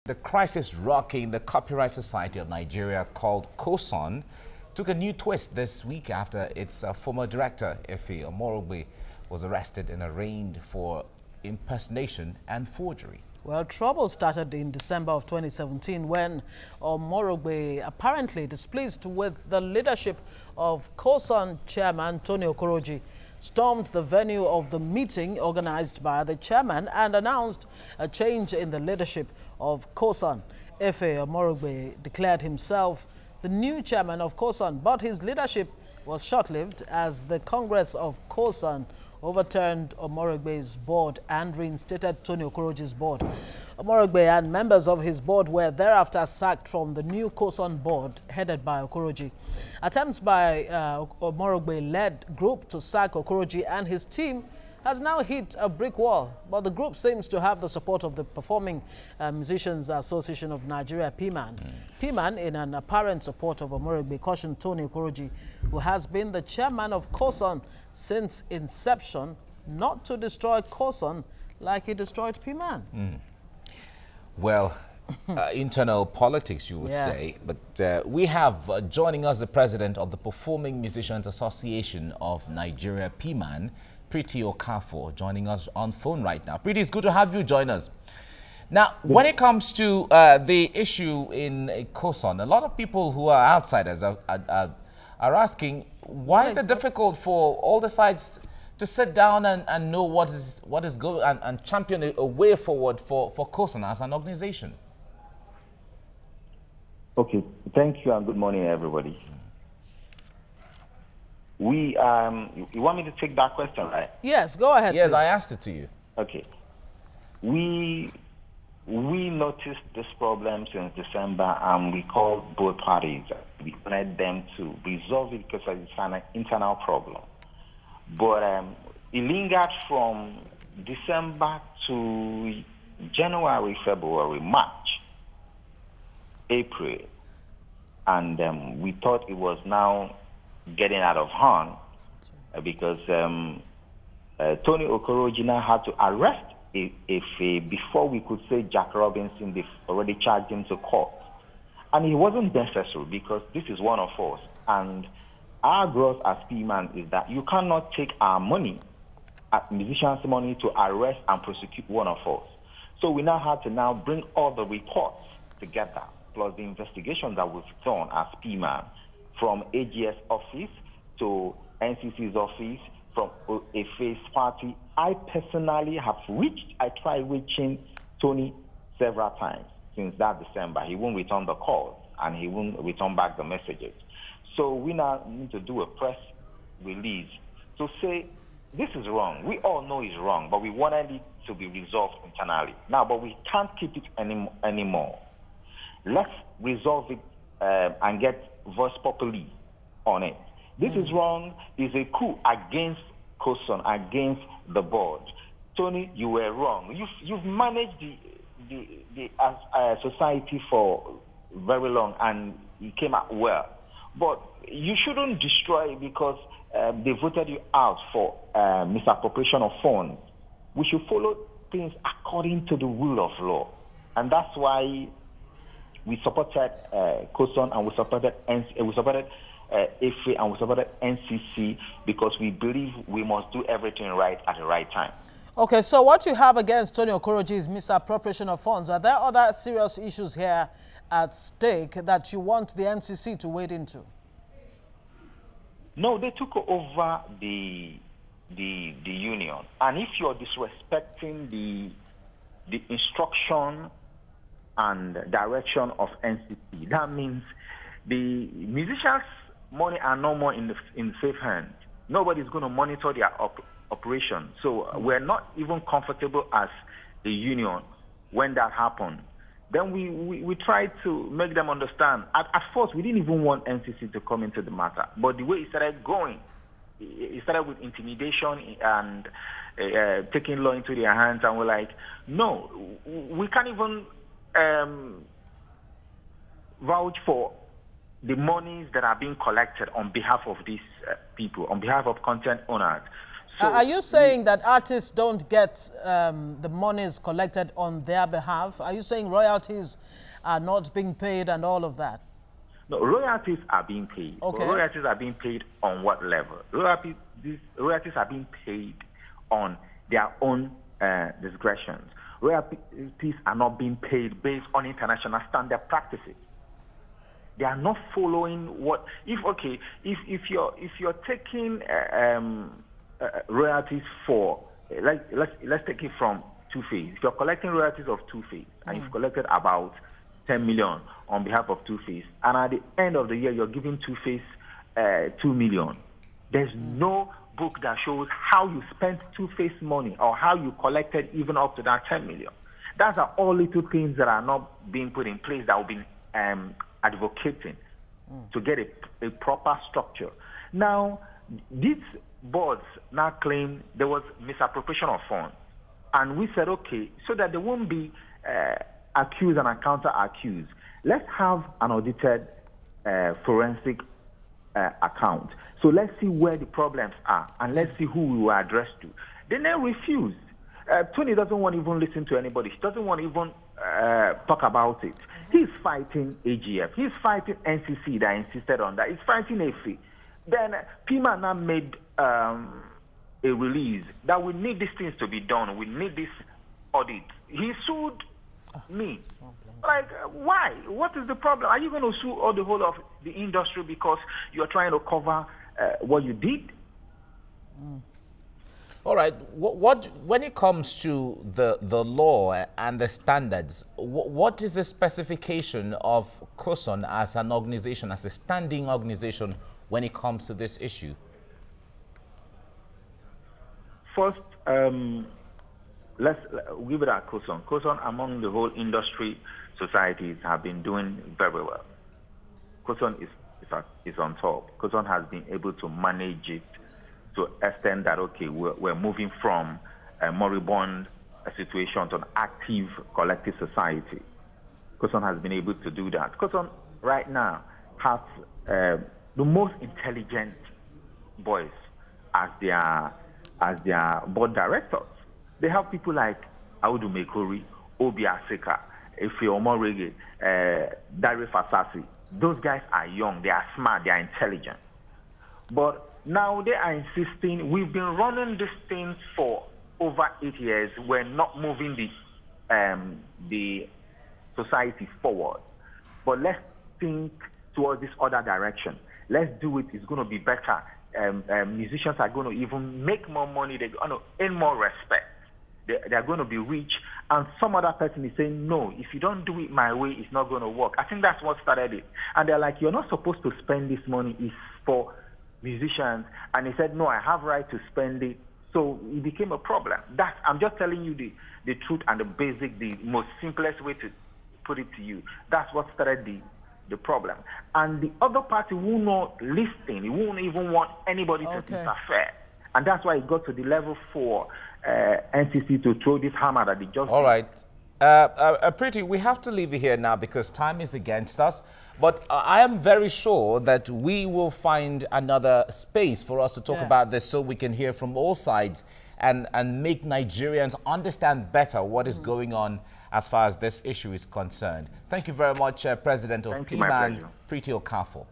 The crisis rocking the Copyright Society of Nigeria, called COSON, took a new twist this week after its former director, Efe Omorogbe, was arrested and arraigned for impersonation and forgery. Well, trouble started in December of 2017 when Omorogbe, apparently displeased with the leadership of COSON chairman Tony Okoroji, stormed the venue of the meeting organized by the chairman and announced a change in the leadership of COSON. Efe Omorogbe declared himself the new chairman of COSON, but his leadership was short-lived as the Congress of COSON overturned Omorogbe's board and reinstated Tony Okoroji's board. Omorogbe and members of his board were thereafter sacked from the new COSON board headed by Okoroji. Attempts by Omorogbe-led group to sack Okoroji and his team has now hit a brick wall, but the group seems to have the support of the Performing Musicians Association of Nigeria, PMAN. PMAN, in an apparent support of Omorogbe, cautioned Tony Okoroji, who has been the chairman of COSON since inception, not to destroy COSON like he destroyed PMAN. Well, internal politics, you would say, but we have joining us the president of the Performing Musicians Association of Nigeria, PMAN, Pretty Okafor, joining us on phone right now. Pretty, it's good to have you join us. Now, when it comes to the issue in COSON, a lot of people who are outsiders are asking, why is it difficult for all the sides to sit down and know what is going and champion a way forward for COSON as an organization? Okay, thank you and good morning, everybody. You want me to take that question, right? Yes, go ahead. Yes, please. I asked it to you. Okay. We noticed this problem since December, and we called both parties. We wanted them to resolve it because it's an internal problem. But it lingered from December to January, February, March, April, and we thought it was now getting out of hand because Tony Okoroji now had to arrest Efe before we could say Jack Robinson. They've already charged him to court. And it wasn't necessary because this is one of us. And our growth as PMAN is that you cannot take our money, musicians' money, to arrest and prosecute one of us. So we now had to bring all the reports together, plus the investigation that we've done as PMAN, from AGS office to NCC's office, from Efe's party. I personally have tried reaching Tony several times since that December. He won't return the calls and he won't return back the messages. So we now need to do a press release to say this is wrong. We all know it's wrong, but we wanted it to be resolved internally. Now, but we can't keep it anymore. Let's resolve it and get voice populi on it. This is wrong. It's a coup against COSON, against the board. Tony, you were wrong. You've managed the society for very long, and it came out well. But you shouldn't destroy it because they voted you out for misappropriation of funds. We should follow things according to the rule of law, and that's why we supported COSON and we supported Efe and we supported NCC, because we believe we must do everything right at the right time. Okay, so what you have against Tony Okoroji is misappropriation of funds. Are there other serious issues here at stake that you want the NCC to wade into? No, they took over the union, and if you're disrespecting the instruction and direction of NCC, that means the musicians' money are no more in safe hands. Nobody's going to monitor their operation. So we're not even comfortable as a union when that happened. Then we tried to make them understand. At first, we didn't even want NCC to come into the matter. But the way it started going, it started with intimidation and taking law into their hands. And we're like, no, we can't even vouch for the monies that are being collected on behalf of these people, on behalf of content owners. So are you saying that artists don't get the monies collected on their behalf? Are you saying royalties are not being paid and all of that? No, royalties are being paid. Okay. But royalties are being paid on what level? These royalties are being paid on their own discretions. Royalties are not being paid based on international standard practices. They are not following what. If you're taking royalties for, let's take it from Two-Face. If you're collecting royalties of Two-Face and you've collected about 10 million on behalf of Two-Face, and at the end of the year you're giving Two-Face 2 million, there's no book that shows how you spent Two-Face money or how you collected even up to that 10 million. Those are all little things that are not being put in place that will be advocating to get a proper structure. Now, these boards now claim there was misappropriation of funds. And we said, okay, so that there won't be accused and counter-accused, let's have an audited forensic account. So let's see where the problems are, and let's see who we will address to. Then they refused. Tony doesn't want to even listen to anybody. He doesn't want to even talk about it. He's fighting AGF. He's fighting NCC that insisted on that. He's fighting AFI. Then PMAN now made a release that we need these things to be done. We need this audit. He sued me. Like, why? What is the problem? Are you going to sue all the whole of the industry because you're trying to cover what you did? All right. When it comes to the law and the standards, what is the specification of COSON as an organization, as a standing organization, when it comes to this issue? First, let's give it at COSON. COSON, among the whole industry societies, have been doing very well. COSON is on top. COSON has been able to manage it to extent that, okay, we're moving from a moribund situation to an active collective society. COSON has been able to do that. COSON right now has the most intelligent boys as their board directors. They have people like Audu Mekori, Obi Aseka, Efe Omorege, Dare Fasasi. Those guys are young, they are smart, they are intelligent. But now they are insisting, we've been running this thing for over 8 years, we're not moving the society forward. But let's think towards this other direction. Let's do it, it's going to be better. Musicians are going to even make more money, they're going to earn more respect. They're going to be rich, and some other person is saying, no, if you don't do it my way, it's not going to work. I think that's what started it. And they're like, you're not supposed to spend this money, it's for musicians. And he said, no, I have right to spend it. So it became a problem. I'm just telling you the truth and the most simplest way to put it to you. That's what started the problem. And the other party will not listen. He won't even want anybody to interfere. And that's why it got to the level for NCC to throw this hammer that they just... All right. Pretty, we have to leave it here now because time is against us. But I am very sure that we will find another space for us to talk about this so we can hear from all sides and make Nigerians understand better what is going on as far as this issue is concerned. Thank you very much, President of PMAN, Pretty Okafor.